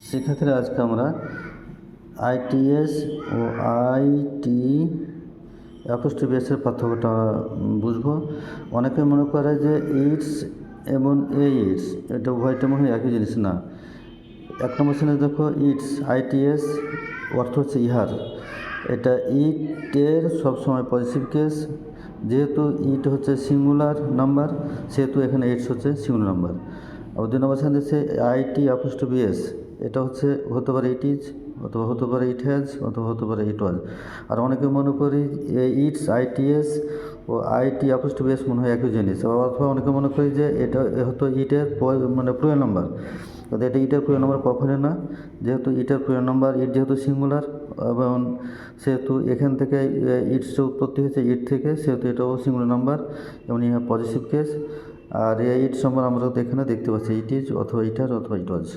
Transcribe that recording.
সেক্ষেত্রে আজকে আমরা আইটিএস ও আইটি অ্যাপোস্ট্রোফি-এর পার্থক্যটা বুঝবো। অনেকে মনে করে যে ইটস এবং ইটস এটা উভয়টা মনে হয় একই জিনিস না। এক নম্বর শ্রেণী দেখো ইটস আইটিএস অর্থ হচ্ছে ইহার, এটা ইটের সবসময় পজিটিভ কেস, যেহেতু ইট হচ্ছে সিঙ্গুলার নাম্বার সেহেতু এখানে ইটস হচ্ছে সিঙ্গুলার নাম্বার। আবার দুই নম্বর শ্রেণী দিচ্ছে আইটি অ্যাপোস্ট্রোফি-এস, এটা হতে পারে ইট ইজ অথবা হতে পারে ইট হ্যাজ অথবা হতে পারে ইট ওয়াজ। আর অনেকে মনে করি ইটস আইটিএস ও আইটি অ্যাপোস্ট্রোফি-এস মনে হয় একই জিনিস। অথবা অনেকে মনে করি যে এটা হয়তো ইটের প্লুরাল নাম্বার, এটা ইটের প্লুরাল নাম্বার কখনোই না, যেহেতু ইটের প্লুরাল নাম্বার ইট যেহেতু সিঙ্গুলার এবং সেহেতু এখান থেকে ইটসের উৎপত্তি হয়েছে ইট থেকে, সেহেতু এটাও সিঙ্গুলার নাম্বার এবং ইহা পজিটিভ কেস। আর এই ইট সম্বন্ধে আমরা এখানে দেখতে পাচ্ছি ইট ইজ অথবা ইট হ্যাজ অথবা ইট ওয়াজ।